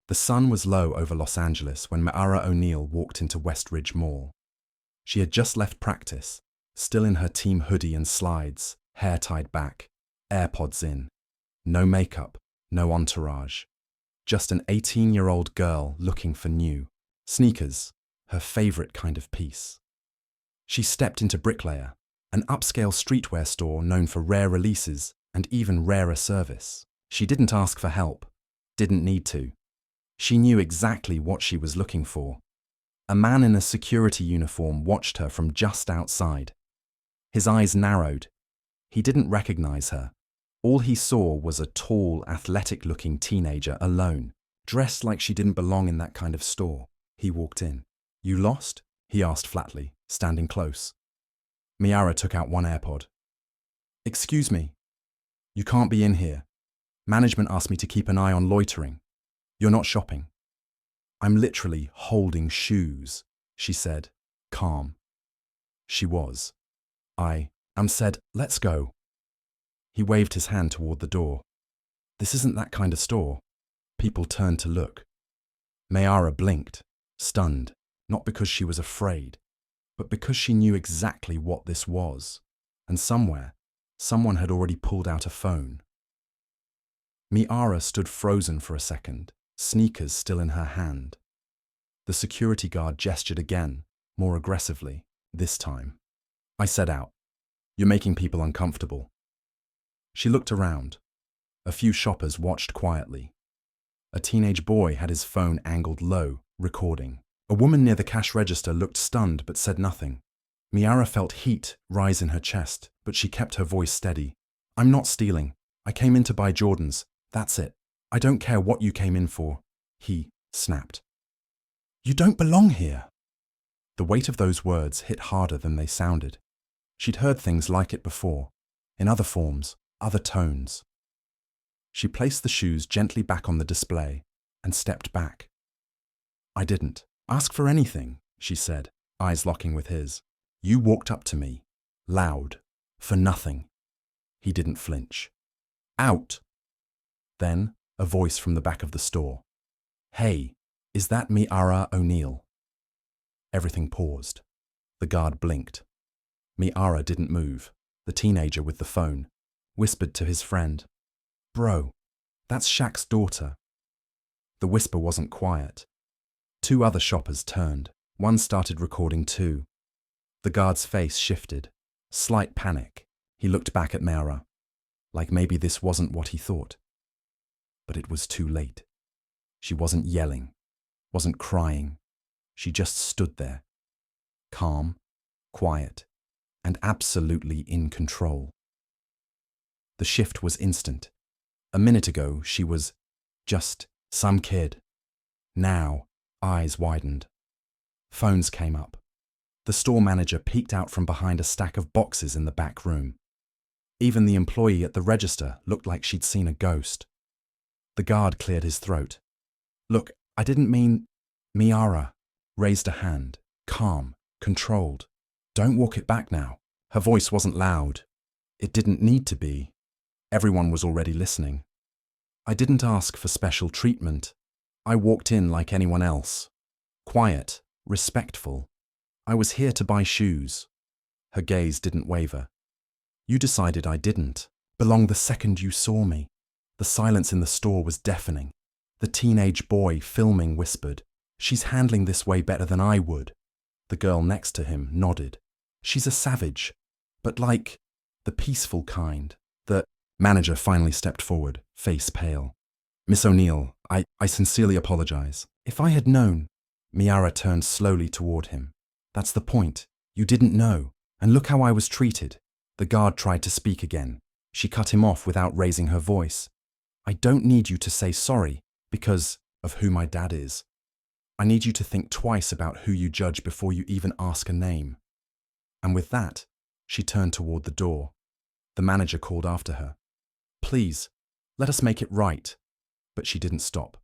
The sun was low over Los Angeles when Ma'ara O'Neal walked into Westridge Mall. She had just left practice, still in her team hoodie and slides, hair tied back, AirPods in. No makeup, no entourage. Just an 18-year-old girl looking for new sneakers, her favorite kind of piece. She stepped into Bricklayer, an upscale streetwear store known for rare releases and even rarer service. She didn't ask for help, didn't need to. She knew exactly what she was looking for. A man in a security uniform watched her from just outside. His eyes narrowed. He didn't recognize her. All he saw was a tall, athletic-looking teenager alone, dressed like she didn't belong in that kind of store. He walked in. "You lost?" he asked flatly, standing close. Ma'ara took out one AirPod. "Excuse me. You can't be in here. Management asked me to keep an eye on loitering. You're not shopping." "I'm literally holding shoes," she said, calm. She was. Said, "Let's go." He waved his hand toward the door. "This isn't that kind of store." People turned to look. Ma'ara blinked, stunned, not because she was afraid, but because she knew exactly what this was. And somewhere, someone had already pulled out a phone. Ma'ara stood frozen for a second, sneakers still in her hand. The security guard gestured again, more aggressively, this time. "I said out. You're making people uncomfortable." She looked around. A few shoppers watched quietly. A teenage boy had his phone angled low, recording. A woman near the cash register looked stunned but said nothing. Ma'ara felt heat rise in her chest, but she kept her voice steady. "I'm not stealing. I came in to buy Jordans. That's it. I don't care what you came in for," he snapped. "You don't belong here." The weight of those words hit harder than they sounded. She'd heard things like it before, in other forms, other tones. She placed the shoes gently back on the display and stepped back. "I didn't ask for anything," she said, eyes locking with his. "You walked up to me, loud, for nothing." He didn't flinch. "Out!" Then, a voice from the back of the store. "Hey, is that Ma'ara O'Neal?" Everything paused. The guard blinked. Ma'ara didn't move. The teenager with the phone whispered to his friend, "Bro, that's Shaq's daughter." The whisper wasn't quiet. Two other shoppers turned. One started recording too. The guard's face shifted. Slight panic. He looked back at Ma'ara, like maybe this wasn't what he thought. But it was too late. She wasn't yelling, wasn't crying. She just stood there, calm, quiet, and absolutely in control. The shift was instant. A minute ago, she was just some kid. Now, eyes widened. Phones came up. The store manager peeked out from behind a stack of boxes in the back room. Even the employee at the register looked like she'd seen a ghost. The guard cleared his throat. "Look, I didn't mean..." Ma'ara raised a hand, calm, controlled. "Don't walk it back now." Her voice wasn't loud. It didn't need to be. Everyone was already listening. "I didn't ask for special treatment. I walked in like anyone else. Quiet, respectful. I was here to buy shoes." Her gaze didn't waver. "You decided I didn't belong the second you saw me." The silence in the store was deafening. The teenage boy filming whispered, "She's handling this way better than I would." The girl next to him nodded. "She's a savage, but like the peaceful kind." The manager finally stepped forward, face pale. "Miss O'Neal, I sincerely apologize. If I had known..." Ma'ara turned slowly toward him. "That's the point. You didn't know. And look how I was treated." The guard tried to speak again. She cut him off without raising her voice. "I don't need you to say sorry because of who my dad is. I need you to think twice about who you judge before you even ask a name." And with that, she turned toward the door. The manager called after her, "Please, let us make it right." But she didn't stop,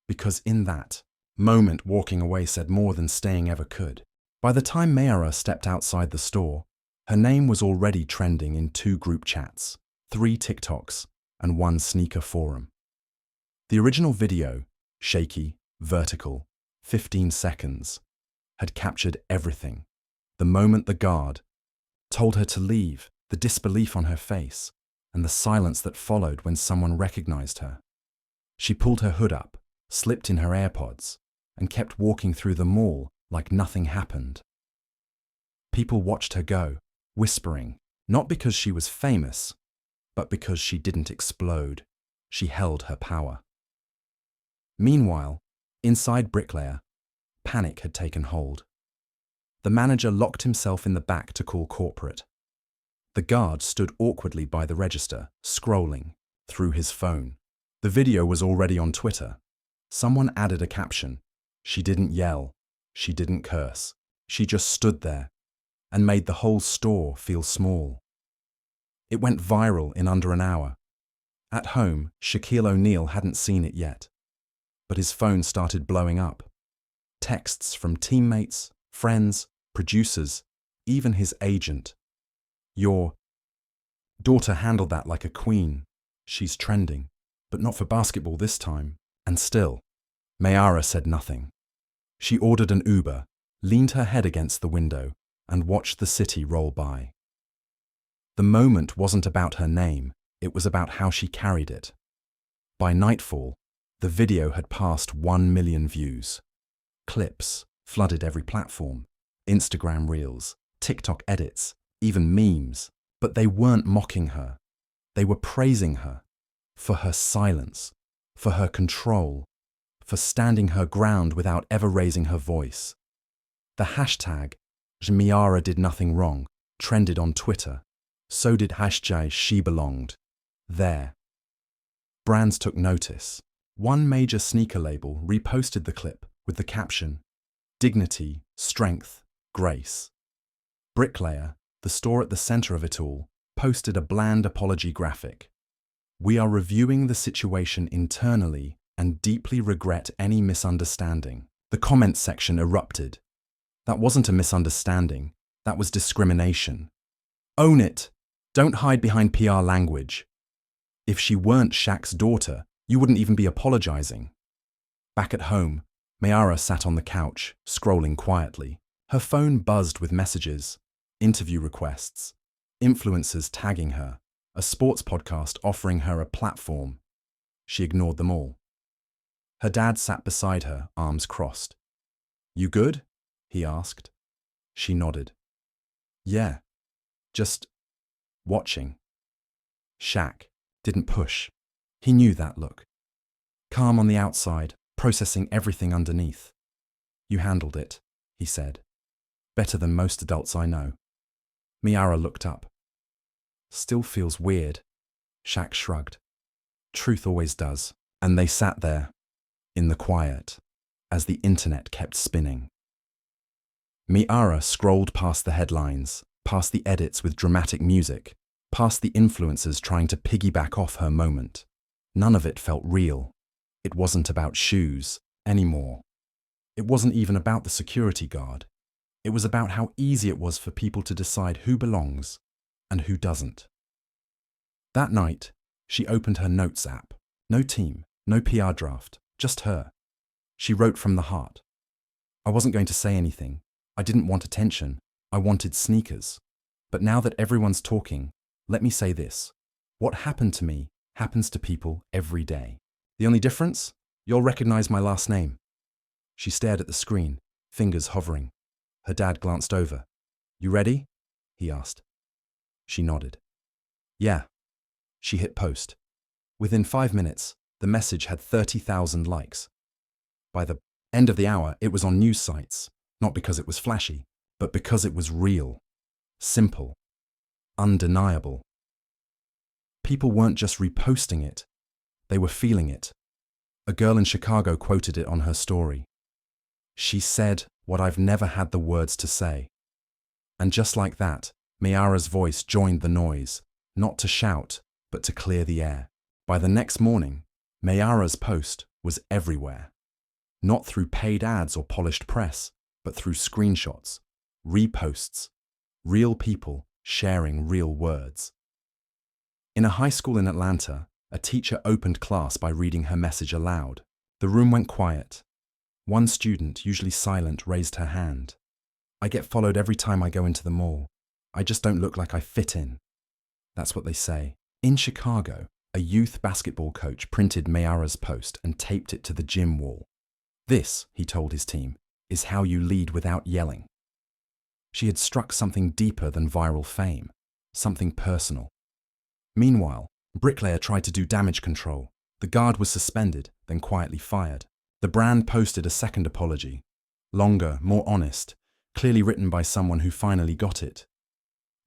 because in that moment walking away said more than staying ever could. By the time Ma'ara stepped outside the store, her name was already trending in 2 group chats, 3 TikToks, and 1 sneaker forum. The original video, shaky, vertical, 15 seconds, had captured everything. The moment the guard told her to leave, the disbelief on her face, and the silence that followed when someone recognized her. She pulled her hood up, slipped in her AirPods, and kept walking through the mall like nothing happened. People watched her go, whispering, not because she was famous, but because she didn't explode. She held her power. Meanwhile, inside Bricklayer, panic had taken hold. The manager locked himself in the back to call corporate. The guard stood awkwardly by the register, scrolling through his phone. The video was already on Twitter. Someone added a caption. She didn't yell. She didn't curse. She just stood there and made the whole store feel small. It went viral in under an hour. At home, Shaquille O'Neal hadn't seen it yet, but his phone started blowing up. Texts from teammates, friends, producers, even his agent. Your daughter handled that like a queen. She's trending, but not for basketball this time. And still, Mayara said nothing. She ordered an Uber, leaned her head against the window, and watched the city roll by. The moment wasn't about her name, it was about how she carried it. By nightfall, the video had passed 1 million views. Clips flooded every platform, Instagram Reels, TikTok edits, even memes. But they weren't mocking her. They were praising her for her silence, for her control, for standing her ground without ever raising her voice. The hashtag #Mayara did nothing wrong trended on Twitter. So did hashtag she belonged. There. Brands took notice. One major sneaker label reposted the clip with the caption, "Dignity, strength, grace." Bricklayer, the store at the center of it all, posted a bland apology graphic. "We are reviewing the situation internally and deeply regret any misunderstanding." The comment section erupted. That wasn't a misunderstanding, that was discrimination. Own it! Don't hide behind PR language. If she weren't Shaq's daughter, you wouldn't even be apologizing. Back at home, Mayara sat on the couch, scrolling quietly. Her phone buzzed with messages, interview requests, influencers tagging her, a sports podcast offering her a platform. She ignored them all. Her dad sat beside her, arms crossed. "You good?" he asked. She nodded. "Yeah, just watching." Shaq didn't push. He knew that look. Calm on the outside, processing everything underneath. "You handled it," he said. "Better than most adults I know." Mayara looked up. "Still feels weird." Shaq shrugged. "Truth always does." And they sat there, in the quiet, as the internet kept spinning. Mayara scrolled past the headlines, past the edits with dramatic music, past the influencers trying to piggyback off her moment. None of it felt real. It wasn't about shoes anymore. It wasn't even about the security guard. It was about how easy it was for people to decide who belongs and who doesn't. That night, she opened her notes app. No team, no PR draft, just her. She wrote from the heart. "I wasn't going to say anything. I didn't want attention. I wanted sneakers. But now that everyone's talking, let me say this. What happened to me happens to people every day. The only difference? You'll recognize my last name." She stared at the screen, fingers hovering. Her dad glanced over. "You ready?" he asked. She nodded. "Yeah." She hit post. Within 5 minutes, the message had 30,000 likes. By the end of the hour, it was on news sites, not because it was flashy, but because it was real, simple, undeniable. People weren't just reposting it, they were feeling it. A girl in Chicago quoted it on her story. "She said what I've never had the words to say." And just like that, Mayara's voice joined the noise, not to shout, but to clear the air. By the next morning, Mayara's post was everywhere. Not through paid ads or polished press, but through screenshots, reposts, real people sharing real words. In a high school in Atlanta, a teacher opened class by reading her message aloud. The room went quiet. One student, usually silent, raised her hand. I get followed every time I go into the mall. I just don't look like I fit in. That's what they say. In Chicago, a youth basketball coach printed Mayara's post and taped it to the gym wall. This, he told his team, is how you lead without yelling. She had struck something deeper than viral fame, something personal. Meanwhile, Bricklayer tried to do damage control. The guard was suspended, then quietly fired. The brand posted a second apology. Longer, more honest, clearly written by someone who finally got it.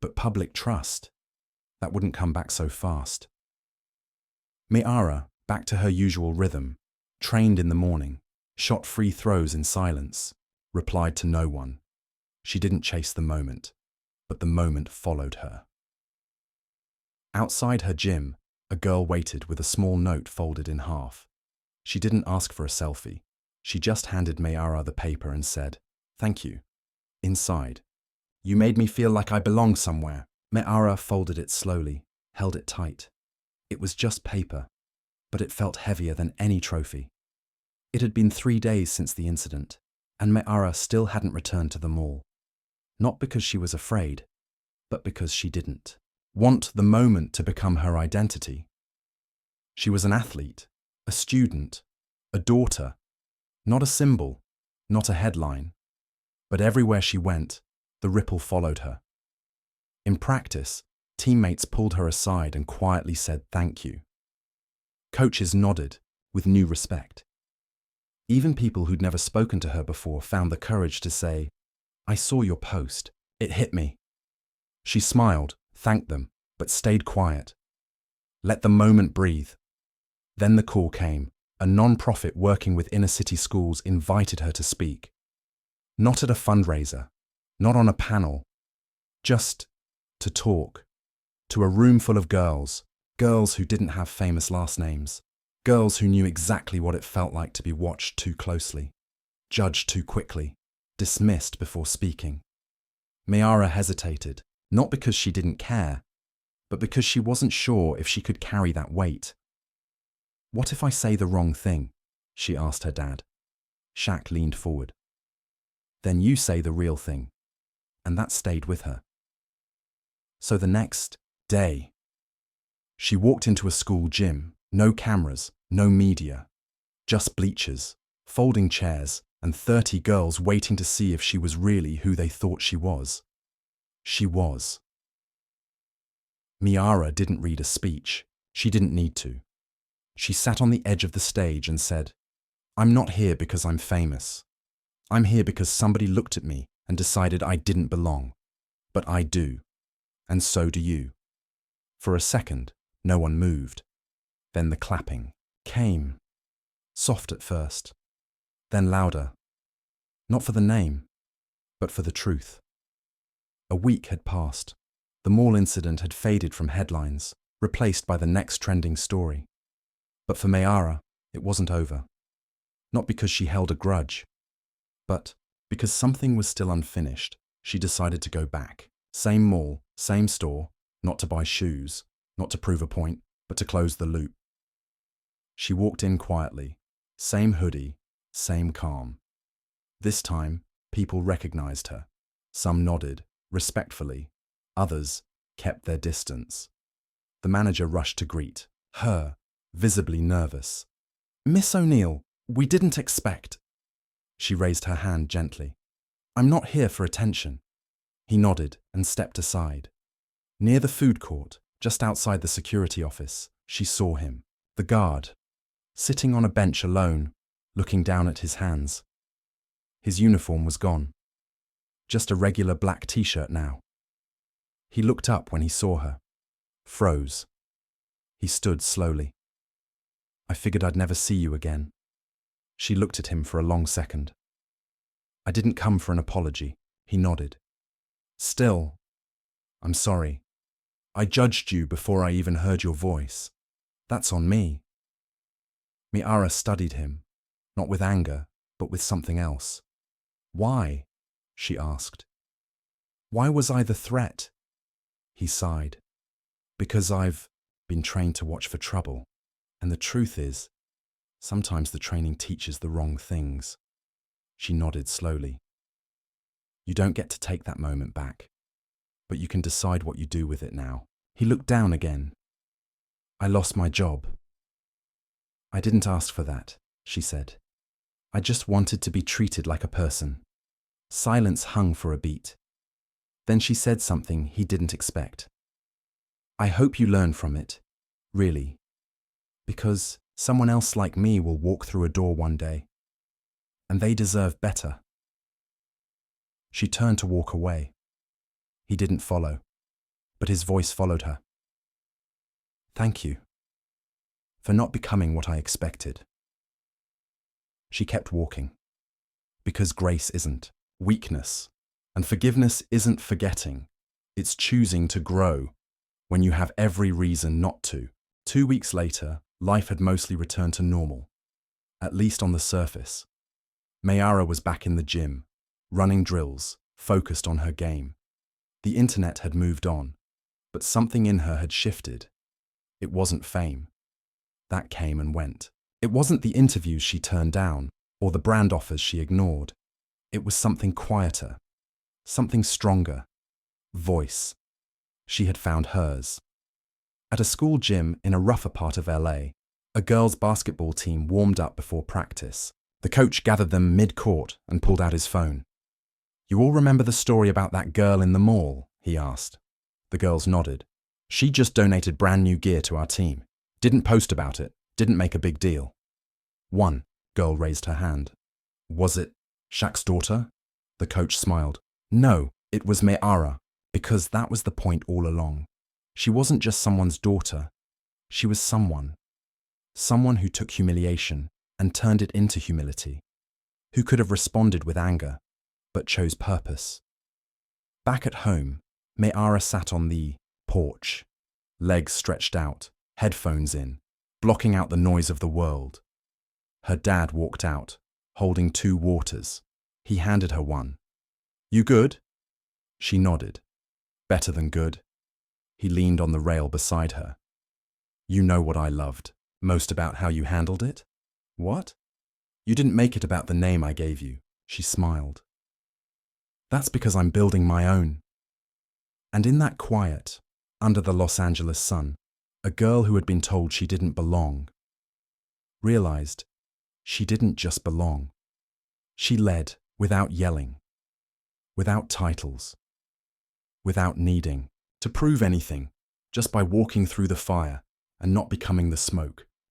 But public trust, that wouldn't come back so fast. Mayara, back to her usual rhythm, trained in the morning, shot free throws in silence, replied to no one. She didn't chase the moment, but the moment followed her. Outside her gym, a girl waited with a small note folded in half. She didn't ask for a selfie. She just handed Mayara the paper and said, "Thank you." Inside, "You made me feel like I belonged somewhere." Mayara folded it slowly, held it tight. It was just paper, but it felt heavier than any trophy. It had been 3 days since the incident, and Mayara still hadn't returned to the mall. Not because she was afraid, but because she didn't want the moment to become her identity. She was an athlete, a student, a daughter, not a symbol, not a headline. But everywhere she went, the ripple followed her. In practice, teammates pulled her aside and quietly said thank you. Coaches nodded with new respect. Even people who'd never spoken to her before found the courage to say, "I saw your post. It hit me." She smiled, thanked them, but stayed quiet. Let the moment breathe. Then the call came. A non-profit working with inner-city schools invited her to speak. Not at a fundraiser, not on a panel, just to talk. To a room full of girls, girls who didn't have famous last names, girls who knew exactly what it felt like to be watched too closely, judged too quickly, dismissed before speaking. Mayara hesitated, not because she didn't care, but because she wasn't sure if she could carry that weight. "What if I say the wrong thing?" she asked her dad. Shaq leaned forward. "Then you say the real thing." And that stayed with her. So the next day, she walked into a school gym, no cameras, no media, just bleachers, folding chairs, and 30 girls waiting to see if she was really who they thought she was. She was. Mayara didn't read a speech. She didn't need to. She sat on the edge of the stage and said, "I'm not here because I'm famous. I'm here because somebody looked at me and decided I didn't belong. But I do. And so do you." For a second, no one moved. Then the clapping came. Soft at first, then louder. Not for the name, but for the truth. A week had passed. The mall incident had faded from headlines, replaced by the next trending story. But for Mayara, it wasn't over. Not because she held a grudge, but because something was still unfinished. She decided to go back. Same mall, same store, not to buy shoes, not to prove a point, but to close the loop. She walked in quietly, same hoodie, same calm. This time, people recognized her. Some nodded, respectfully. Others kept their distance. The manager rushed to greet her, visibly nervous. "Miss O'Neal, we didn't expect." She raised her hand gently. "I'm not here for attention." He nodded and stepped aside. Near the food court, just outside the security office, she saw him, the guard, sitting on a bench alone, looking down at his hands. His uniform was gone. Just a regular black t-shirt now. He looked up when he saw her. Froze. He stood slowly. "I figured I'd never see you again." She looked at him for a long second. "I didn't come for an apology." He nodded. "Still, I'm sorry. I judged you before I even heard your voice. That's on me." Mayara studied him, not with anger, but with something else. "Why?" she asked. "Why was I the threat?" He sighed. "Because I've been trained to watch for trouble. And the truth is, Sometimes the training teaches the wrong things. She nodded slowly. You don't get to take that moment back, but you can decide what you do with it now. He looked down again. I lost my job. I didn't ask for that, she said. I just wanted to be treated like a person. Silence hung for a beat. Then she said something he didn't expect. I hope you learn from it, really, because someone else like me will walk through a door one day, and they deserve better. She turned to walk away. He didn't follow, but his voice followed her. Thank you for not becoming what I expected. She kept walking, because grace isn't weakness, and forgiveness isn't forgetting. It's choosing to grow when you have every reason not to. 2 weeks later, life had mostly returned to normal, at least on the surface. Mayara was back in the gym, running drills, focused on her game. The internet had moved on, but something in her had shifted. It wasn't fame. That came and went. It wasn't the interviews she turned down, or the brand offers she ignored. It was something quieter, something stronger. Voice. She had found hers. At a school gym in a rougher part of LA, a girls' basketball team warmed up before practice. The coach gathered them mid-court and pulled out his phone. You all remember the story about that girl in the mall? He asked. The girls nodded. She just donated brand new gear to our team. Didn't post about it. Didn't make a big deal. One girl raised her hand. Was it Shaq's daughter? The coach smiled. No, it was Mayara, because that was the point all along. She wasn't just someone's daughter. She was someone. Someone who took humiliation and turned it into humility. Who could have responded with anger, but chose purpose. Back at home, Mayara sat on the porch, legs stretched out, headphones in, blocking out the noise of the world. Her dad walked out, holding 2 waters. He handed her one. You good? She nodded. Better than good. He leaned on the rail beside her. You know what I loved most about how you handled it? What? You didn't make it about the name I gave you, she smiled. That's because I'm building my own. And in that quiet, under the Los Angeles sun, a girl who had been told she didn't belong realized she didn't just belong. She led without yelling, without titles, without needing to prove anything, just by walking through the fire and not becoming the smoke.